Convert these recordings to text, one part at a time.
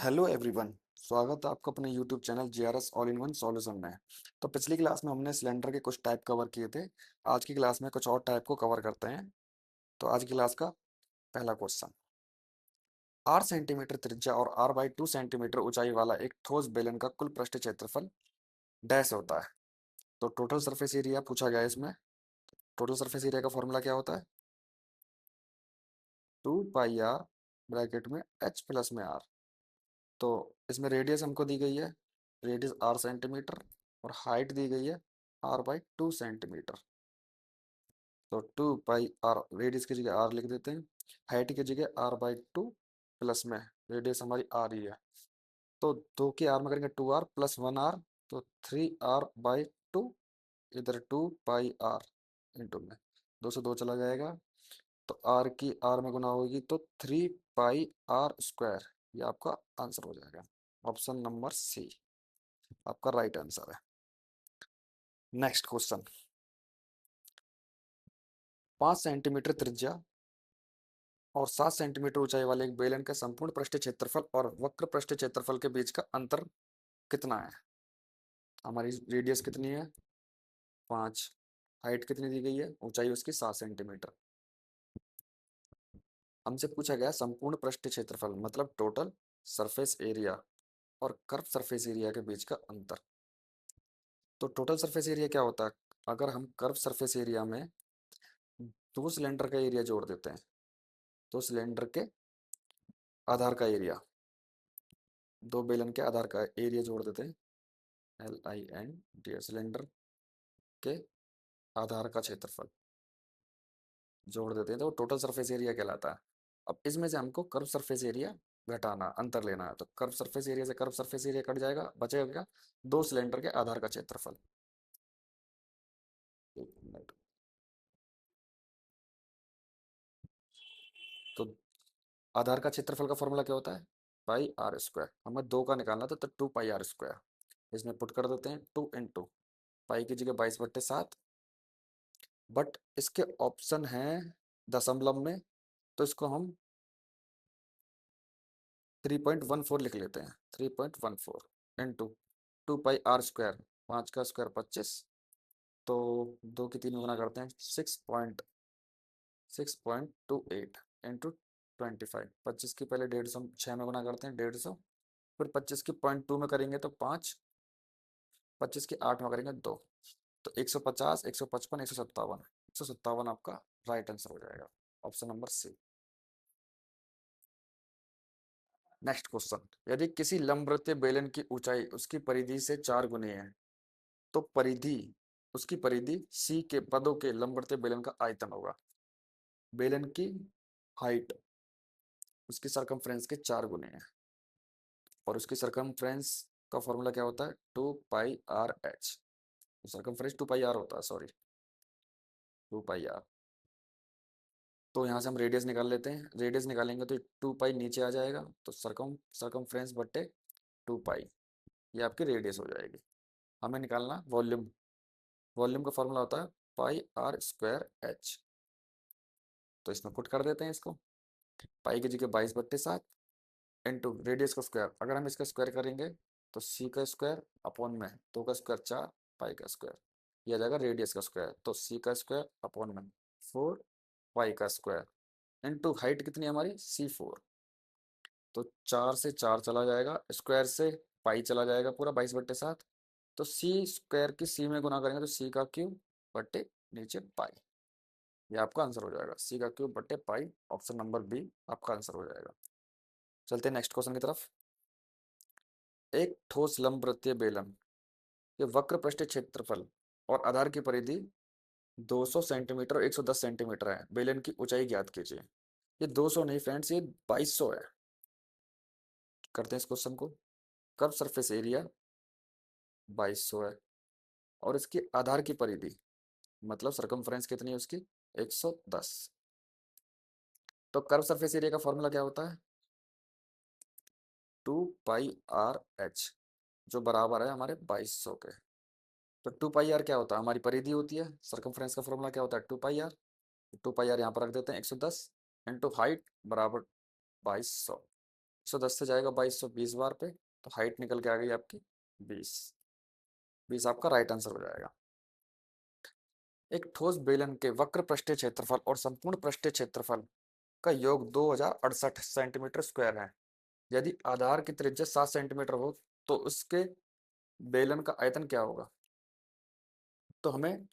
Hello everyone. स्वागत है आपका अपने YouTube channel GRS all in one solution में। तो पिछली क्लास में हमने सिलेंडर के कुछ टाइप कवर किए थे। आज की क्लास में कुछ और टाइप को कवर करते हैं। तो आज की क्लास का पहला क्वेश्चन, 8 सेंटीमीटर त्रिज्या और r/2 सेंटीमीटर ऊंचाई वाला एक ठोस बेलन का कुल पृष्ठ क्षेत्रफल डैश होता है। तो टोटल सरफेस एरिया पूछा गया है इसमें। टोटल सरफेस एरिया का फॉर्मूला क्या होता है? 2 पाई r ब्रैकेट में h प्लस में r। तो इसमें रेडियस हमको दी गई है, रेडियस r सेंटीमीटर, और हाइट दी गई है r/2 सेंटीमीटर। तो 2 पाई r, रेडियस की जगह r लिख देते हैं, हाइट की जगह r/2 प्लस में रेडियस हमारी r ही है। तो 2 के r में करेंगे 2r प्लस 1r, तो 3r/2, इधर 2 पाई r इंटू में 2 से 2 चला जाएगा। तो r की r में गुना होगी तो 3 पाई r स्क्वायर। ये आपका आंसर हो जाएगा। ऑप्शन नंबर सी आपका राइट आंसर है। नेक्स्ट क्वेश्चन, 5 सेंटीमीटर त्रिज्या और 7 सेंटीमीटर ऊंचाई वाले एक बेलन के संपूर्ण पृष्ठ क्षेत्रफल और वक्र पृष्ठ क्षेत्रफल के बीच का अंतर कितना है? हमारी रेडियस कितनी है? 5। हाइट कितनी दी गई है? ऊंचाई उसकी 7 सेंटीमीटर। हमसे पूछा गया संपूर्ण पृष्ठ क्षेत्रफल मतलब टोटल सरफेस एरिया और कर्व सरफेस एरिया के बीच का अंतर। तो टोटल सरफेस एरिया क्या होता है? अगर हम कर्व सरफेस एरिया में दो सिलेंडर का एरिया जोड़ देते हैं, तो सिलेंडर के आधार का एरिया, दो बेलन के आधार का एरिया जोड़ देते हैं, LIN, सिलेंडर के आधार का क्षेत्रफल जोड़ देते हैं, तो टोटल सरफेस एरिया कहलाता है। अब इसमें से हमको कर्व सरफेस एरिया घटाना, अंतर लेना है। तो कर्व सरफेस एरिया से कर्व सरफेस एरिया कट जाएगा, बचेगा क्या? दो सिलेंडर के आधार का क्षेत्रफल। एक मिनट। तो आधार का क्षेत्रफल का फॉर्मूला क्या होता है? पाई r स्क्वायर। हमें दो का निकालना था, तो 2 पाई r स्क्वायर। इसमें पुट कर देते हैं, 2 इंटू पाई की जगह 22/7। बट इसके ऑप्शन हैं दशमलव में, तो इसको हम 3.14 लिख लेते हैं। 3.14 इंटू 2 पाई r स्क्वायर, 5 का स्क्वायर 25। तो 2 की 3 गुना करते हैं, 6.6.28 इंटू 25। 25 की पहले 150 6 में गुना करते हैं, 150। फिर 25 की 0.2 में करेंगे तो 5। 25 की 8 में करेंगे 2। तो 150, 155, 157। 157 आपका राइट आंसर हो जाएगा। Option number C. Next question, यदि किसी लंबवृत्तीय बेलन की ऊंचाई उसकी परिधि से 4 गुनी है, तो परिधि, उसकी परिधि सी के पदों के लंबवृत्तीय बेलन का आयतन होगा। बेलन की हाइट उसकी सरकमफ्रेंस के 4 गुने है, और उसकी सरकमफ्रेंस का फॉर्मूला क्या होता है? 2 पाई r h। सरकमफ्रेंस 2 पाई r होता है, सॉरी, 2 पाई r। तो यहाँ से हम रेडियस निकाल लेते हैं। रेडियस निकालेंगे तो 2 पाई नीचे आ जाएगा, तो सरकमफ्रेंस बट्टे 2 पाई, ये आपकी रेडियस हो जाएगी। हमें निकालना वॉल्यूम। वॉल्यूम का फॉर्मूला होता है पाई r स्क्वायर h। तो इसमें पुट कर देते हैं इसको, पाई की जगह 22/7 इंटू रेडियस का स्क्वायर। अगर हम इसका स्क्वायर करेंगे तो सी का स्क्वायर अपॉन में 2 का स्क्वायर 4, पाई का स्क्वायर, ये आ जाएगा रेडियस का स्क्वायर। तो सी का स्क्वायर अपॉन में 4 पाई का स्क्वायर इंटू हाइट कितनी है हमारी? C4। तो 4 से 4 चला जाएगा, स्क्वायर से पाई चला जाएगा पूरा 22/7। तो सी स्क्वायर की सी में गुना करेंगे तो सी का क्यूब बट्टे नीचे पाई। ये आपका आंसर हो जाएगा, सी का क्यूब बट्टे पाई। ऑप्शन नंबर बी आपका आंसर हो जाएगा। चलते हैं नेक्स्ट क्वेश्चन की तरफ। एक ठोस लंबवृत्तीय बेलन के वक्र पृष्ठ क्षेत्रफल और आधार की परिधि 200 सेंटीमीटर और 110 सेंटीमीटर है। बेलन की ऊंचाई ज्ञात कीजिए। ये 200 नहीं फ्रेंड्स, ये 2200 है। करते हैं इस क्वेश्चन को। कर्व सरफेस एरिया 2200 है, और इसकी आधार की परिधि मतलब सरकमफ्रेंस कितनी है उसकी? 110। तो कर्व सरफेस एरिया का फॉर्मूला क्या होता है? 2 पाई r h, जो बराबर है हमारे 2200 के। तो 2 पाई r क्या होता है? हमारी परिधि होती है। सरकमफ्रेंस का फॉर्मूला क्या होता है? 2 पाई r। 2 पाई r यहाँ पर रख देते हैं, 110 इंटू हाइट बराबर 2200। 110 से जाएगा 2220 बार पे, तो हाइट निकल के आ गई आपकी 20। 20 आपका राइट आंसर हो जाएगा। एक ठोस बेलन के वक्र पृष्ठीय क्षेत्रफल और संपूर्ण पृष्ठीय क्षेत्रफल का योग 2068 सेंटीमीटर स्क्वायर है। यदि आधार की त्रिज्या 7 सेंटीमीटर हो तो उसके बेलन का आयतन क्या होगा? तो हमें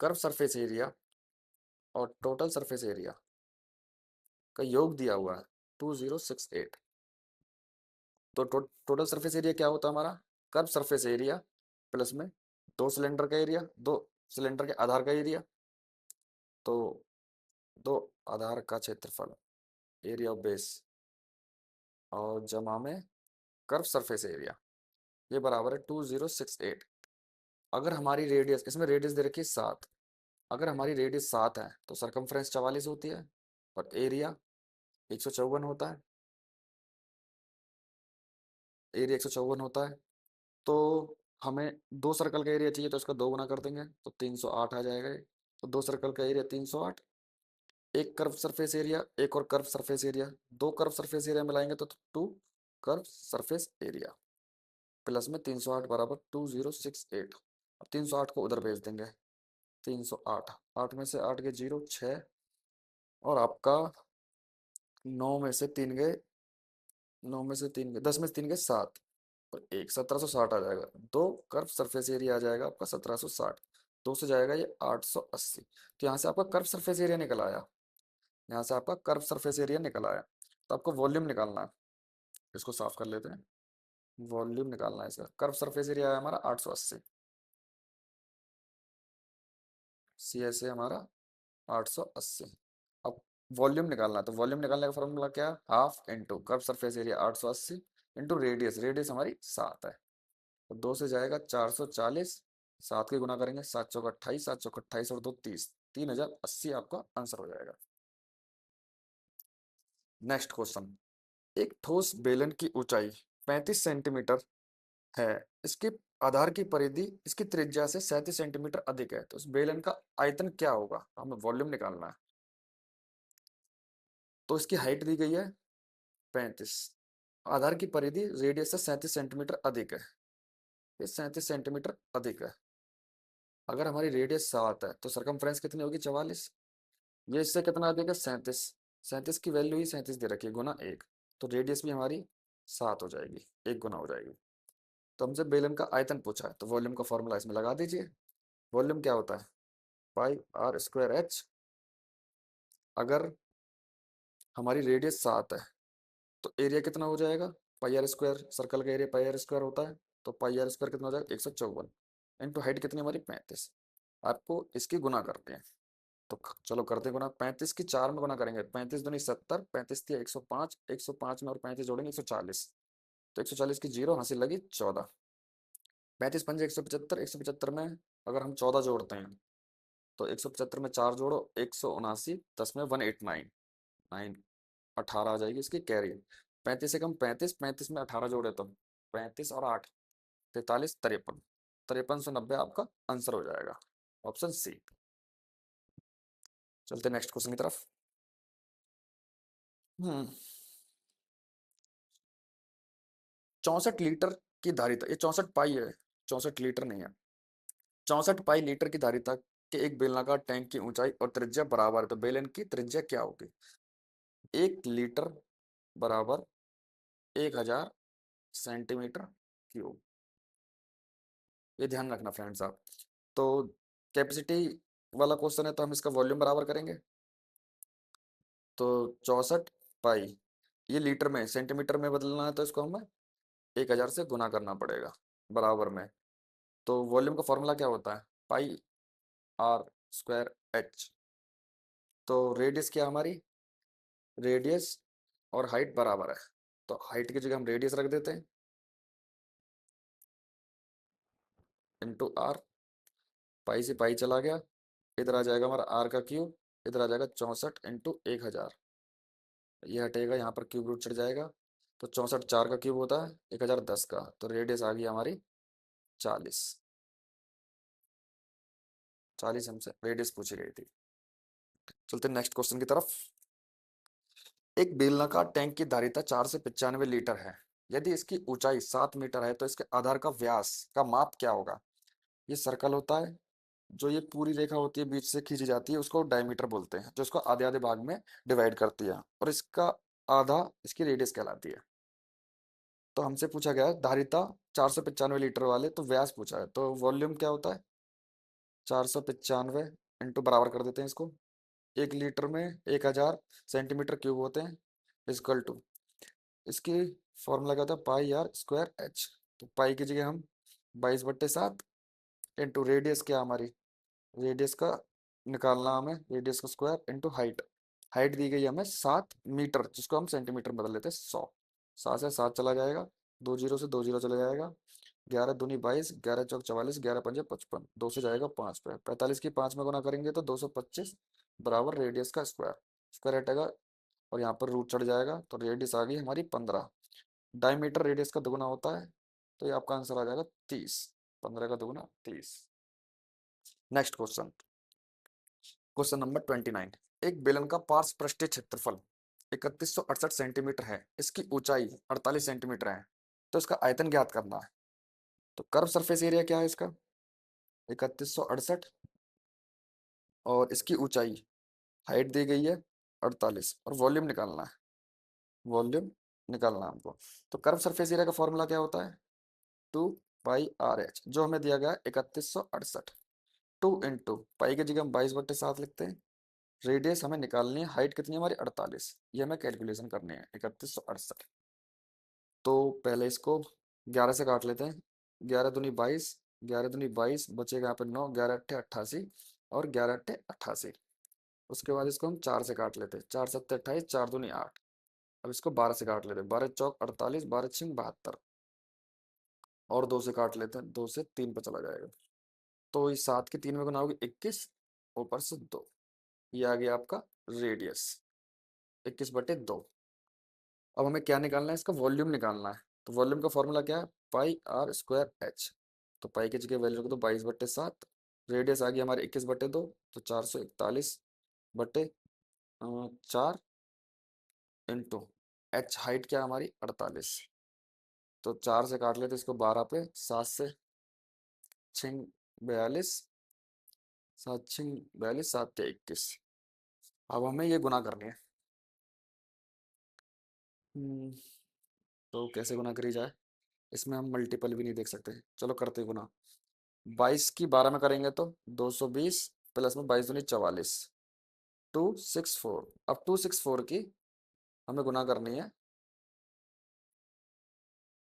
कर्व सरफेस एरिया और टोटल सरफेस एरिया का योग दिया हुआ है 2068। तो टोटल सरफेस एरिया क्या होता है हमारा? कर्व सरफेस एरिया प्लस में दो सिलेंडर का एरिया, दो सिलेंडर के आधार का एरिया, तो दो आधार का क्षेत्रफल एरिया ऑफ बेस और जमा में कर्व सरफेस एरिया, ये बराबर है 2068। अगर हमारी रेडियस, इसमें रेडियस दे रखी है 7, अगर हमारी रेडियस 7 है तो सरकमफ्रेंस 44 होती है और एरिया 154 होता है। एरिया 154 होता है, तो हमें दो सर्कल का एरिया चाहिए तो इसका दो गुना कर देंगे तो 308 आ जाएगा ये। तो दो सर्कल का एरिया 308, एक कर्व सरफेस एरिया, एक और कर्व सरफेस एरिया, दो कर्व सरफेस एरिया मिलाएंगे तो two curve surface area plus में 308 बराबर 2068। अब 308 को उधर भेज देंगे। 308, 8 में से 8 गए 0, 6 और आपका 9 में से 3 गए, 9 में से 3 गए, 10 में से 3 गए 7 और एक 1760 आ जाएगा। दो कर्व सरफेस एरिया आ जाएगा आपका 1760, दो से जाएगा ये 880। तो यहाँ से आपका कर्व सरफेस एरिया निकल आया, यहाँ से आपका कर्व सरफेस एरिया निकल आया। तो आपको वॉल्यूम निकालना है, इसको साफ कर लेते हैं। वॉल्यूम निकालना है इसका। कर्व सरफेस एरिया है हमारा 880, सी एस ए हमारा 880। अब वॉल्यूम निकालना है, तो वॉल्यूम निकालने का फॉर्मूला क्या है? Half into curve surface area 880 into radius, radius हमारी 7 है, तो 2 से जाएगा 440, 7 के गुना करेंगे 7 चौक 28, 7 चौक 28 और 2 30, 3080 आपका आंसर हो जाएगा। Next question. एक ठोस बेलन की ऊंचाई 35 सेंटीमीटर है, इसके आधार की परिधि इसकी त्रिज्या से 37 सेंटीमीटर अधिक है, तो इस बेलन का आयतन क्या होगा? हमें वॉल्यूम निकालना है। तो इसकी हाइट दी गई है 35, आधार की परिधि रेडियस से 37 सेंटीमीटर अधिक है, ये 37 सेंटीमीटर अधिक है। अगर हमारी रेडियस 7 है तो सरकमफ्रेंस कितनी होगी? 44। ये इससे कितना अधिक है? 37। 37 की वैल्यू ही 37 दे रखी है, गुना 1, तो रेडियस भी हमारी 7 हो जाएगी, 1 गुना हो जाएगी। तो हमसे बेलन का आयतन पूछा है, तो वॉल्यूम का फॉर्मूला इसमें लगा दीजिए। वॉल्यूम क्या होता है? पाई आर स्क्वायर एच। अगर हमारी रेडियस 7 है तो एरिया कितना हो जाएगा? पाई आर स्क्वायर, सर्कल का एरिया पाई आर स्क्वायर होता है, तो पाई आर स्क्वायर कितना हो जाएगा? 154 इंटू हाइट कितनी हमारी? 35। आपको इसकी गुना करते हैं, तो चलो करते हैं गुना। 35 की 4 में गुना करेंगे, 35 दूनी 70, 35 थी 105, 105 में और 35 जोड़ेंगे 140, तो 140 की 0 हासिल लगी 14। 35 पंजे 175, 175 में अगर हम 14 जोड़ते हैं तो 175 में 4 जोड़ो 179, 10 में 189, 9 18 आ जाएगी इसकी कैरी। 35 से कम 35, 35 में 18 जोड़े तो 35 और 8 43, 53, 5390 आपका आंसर हो जाएगा, ऑप्शन सी। चलते नेक्स्ट क्वेश्चन की तरफ। हम्म 64 लीटर की धारिता, ये 64 पाई है, 64 लीटर नहीं है। 64 पाई लीटर की धारिता के एक बेलनाकार टैंक की ऊंचाई और त्रिज्या बराबर है, तो बेलन की त्रिज्या क्या होगी? 1 लीटर बराबर 1000 सेंटीमीटर क्यूब, ये ध्यान रखना फ्रेंड्स आप। तो कैपेसिटी वाला क्वेश्चन है तो हम इसका वॉल्यूम बराबर करेंगे, तो 64 पाई, ये लीटर में, सेंटीमीटर में बदलना है तो इसको हमें 1000 से गुना करना पड़ेगा बराबर में। तो वॉल्यूम का फॉर्मूला क्या होता है? पाई आर स्क्वायर एच। तो रेडियस क्या हमारी? रेडियस और हाइट बराबर है, तो हाइट की जगह हम रेडियस रख देते हैं इंटू आर। पाई से पाई चला गया, इधर आ जाएगा हमारा आर का क्यूब, इधर आ जाएगा 64 इंटू 1000, ये हटेगा, यहाँ पर क्यूब रूट चढ़ जाएगा, तो 64 4 का क्यूब होता है 1010 का, तो रेडियस आ गई हमारी 40। 40 हमसे रेडियस पूछी गई थी। चलते नेक्स्ट क्वेश्चन की तरफ। एक बेलनाकार टैंक की धारिता 495 लीटर है। यदि इसकी ऊंचाई 7 मीटर है तो इसके आधार का व्यास का माप क्या होगा? ये सर्कल होता है, जो ये पूरी रेखा होती है बीच से खींची जाती है उसको डायमीटर बोलते हैं, जो इसको आधे आधे भाग में डिवाइड करती है, और इसका आधा इसकी रेडियस कहलाती है। तो हमसे पूछा गया है धारिता 495 लीटर वाले, तो व्यास पूछा है, तो वॉल्यूम क्या होता है? 495 इंटू बराबर कर देते हैं इसको, 1 लीटर में 1000 सेंटीमीटर क्यूब होते हैं, इजकल टू इसकी फॉर्मूला क्या होता है? पाई आर स्क्वायर एच। तो पाई की जगह हम 22/7 इंटू रेडियस, क्या हमारी रेडियस का निकालना हमें, रेडियस का स्क्वायर इंटू हाइट। हाइट दी गई हमें 7 मीटर, जिसको हम सेंटीमीटर में बदल लेते हैं 100। 7 से 7 चला जाएगा, 2 जीरो से 2 जीरो चला जाएगा, 11 दूनी 22, 11 चौक 44, 11 पंजे 55, 2 से जाएगा 5 पे, 45 की 5 में गुना करेंगे तो 225 बराबर रेडियस का स्क्वायर। स्क्वायर हटेगा और यहाँ पर रूट चढ़ जाएगा, तो रेडियस आ गई हमारी 15। डायमीटर रेडियस का दुगुना होता है, तो ये आपका आंसर आ जाएगा 30। 15 का दुगुना 30। Next question, question number 29। एक बेलन का पार्श्व पृष्ठीय क्षेत्रफल 3168 सेंटीमीटर है, इसकी ऊंचाई 48 सेंटीमीटर है, तो इसका आयतन ज्ञात करना है। तो कर्व सरफेस एरिया क्या है इसका? 3168, और इसकी ऊंचाई, हाइट दी गई है 48, और वॉल्यूम निकालना है, वॉल्यूम निकालना है हमको। तो कर्व सरफेस एरिया का फॉर्मूला क्या होता है? 2 पाई आर एच, जो हमें दिया गया है 3168। 2 इंटू पाई की जगह हम 22/7 लिखते हैं, रेडियस हमें निकालनी है, हाइट कितनी है हमारी 48, ये हमें कैलकुलेशन करनी है 3168। तो पहले इसको 11 से काट लेते हैं, 11 दूनी 22, 11 दूनी 22, बचेगा यहाँ पे 9, 11 अट्ठे 88, और 11 अट्ठे 88। उसके बाद इसको हम 4 से काट लेते हैं, 4 7 28, 4 दूनी 8। अब इसको 12 से काट लेते हैं, 12 चौक 48, 12 छिंग 72, और 2 से काट लेते हैं, 2 से 3 पे चला जाएगा, तो इस 7 की 3 में गुना होगी 21, ऊपर से 2, ये आ गया आपका रेडियस 21/2। अब हमें क्या निकालना है? इसका वॉल्यूम निकालना है। तो वॉल्यूम का फॉर्मूला क्या है? पाई आर स्क्वायर एच। तो पाई की जगह वैल्यू रख दो 22/7, रेडियस आ गई हमारे 21/2, तो 441/4 इंटू एच, हाइट क्या है हमारी 48, तो 4 से काट लेते इसको 12 पे, 7 से छिंग 42, 7 छिंग 42, 7 या 21। अब हमें ये गुना करनी है। हम्म, तो कैसे गुना करी जाए? इसमें हम मल्टीपल भी नहीं देख सकते, चलो करते गुना। 22 की 12 में करेंगे तो 220, प्लस में 22 दूनी 44, 264। अब 264 की हमें गुना करनी है,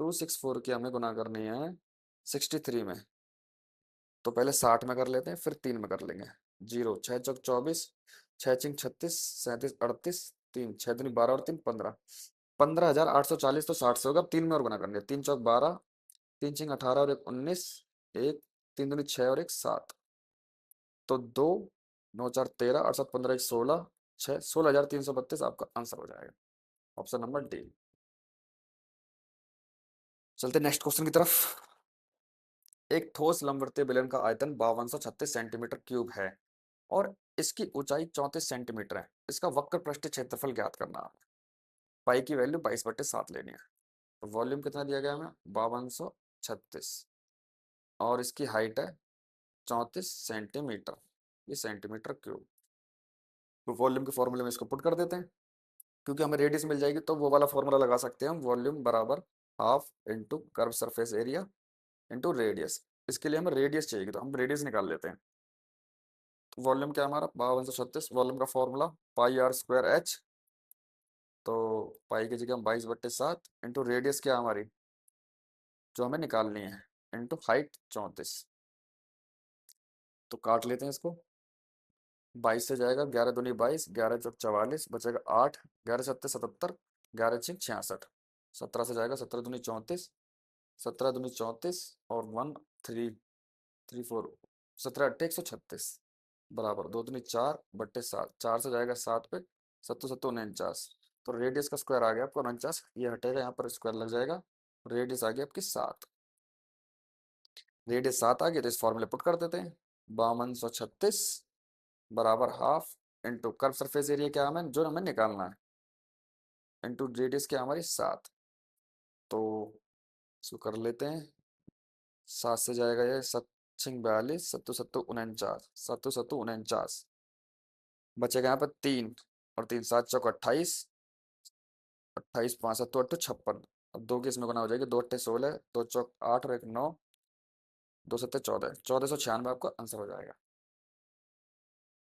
264 की हमें गुना करनी है 63 में। तो पहले 60 में कर लेते हैं, फिर 3 में कर लेंगे। 0 6 चौक 24, 6 छिंग 36, 37 38, 3 6 दूनी 12 और 3 15, 15,840। तो 60 से होगा, अब 3 में और गुना करनी है, 3 चौक 12, 3 छिंग 18 और 1 19, एक 3 दूनी 6 और 1 7, तो 2 9 4 13, 8 7 15 1 16, 16,332 आपका आंसर हो जाएगा, ऑप्शन नंबर डी। चलते नेक्स्ट क्वेश्चन की तरफ। एक ठोस लंबवतीय बेलन का आयतन 5236 सेंटीमीटर क्यूब है, और इसकी ऊंचाई 34 सेंटीमीटर है, इसका वक्र पृष्ठीय क्षेत्रफल ज्ञात करना है। पाई की वैल्यू 22/7 लेनी है। तो वॉल्यूम कितना दिया गया हमें? 5236, और इसकी हाइट है 34 सेंटीमीटर, ये सेंटीमीटर क्यूब। तो वॉल्यूम के फॉर्मूले में इसको पुट कर देते हैं, क्योंकि हमें रेडियस मिल जाएगी, तो वो वाला फॉर्मूला लगा सकते हैं हम, वॉल्यूम बराबर half into curve surface area into radius. इसके लिए हमें रेडियस चाहिए, तो हम रेडियस निकाल लेते हैं। तो वॉल्यूम क्या है हमारा? 5236, वॉल्यूम का formula pi r square h. तो पाई की जगह हम 22/7 इंटू रेडियस क्या है हमारी, जो हमें निकालनी है, इंटू हाइट 34। तो काट लेते हैं इसको, 22 से जाएगा, 11 दूनी 22, 11 चौक 44, बचेगा 8, 11 सत्ते 77, 11 छिंग 66, 17 से जाएगा, 17 दूनी 34, 17 दूनी 34, और 1 3 3 4, 17 अट्ठे 136, बराबर 2 दूनी 4/7, 4 से जाएगा 7 पे, 7 7 49। तो रेडियस का स्क्वायर आ गया आपको 49, ये हटेगा, यहाँ पर स्क्वायर लग जाएगा, रेडियस आ गई आपकी 7। रेडियस 7 आ गई, तो इस फॉर्मूले पुट कर देते हैं, 5236 बराबर half into curve surface area क्या हमें, जो हमें निकालना है, इंटू रेडियस क्या हमारी 7। तो इसको कर लेते हैं। 7 से जाएगा ये 7 6 42, सत्तू सत्तू 49, सत्तू सत्तू 49, बचेगा यहाँ पर 3, और 3 7 चौक 28, 28 5 7 8 56। अब दो की इसमें गुना हो जाएगी, 2 8 16, 2 चौक 8 और 1 9, 2 7 14, 1496 आपका आंसर हो जाएगा।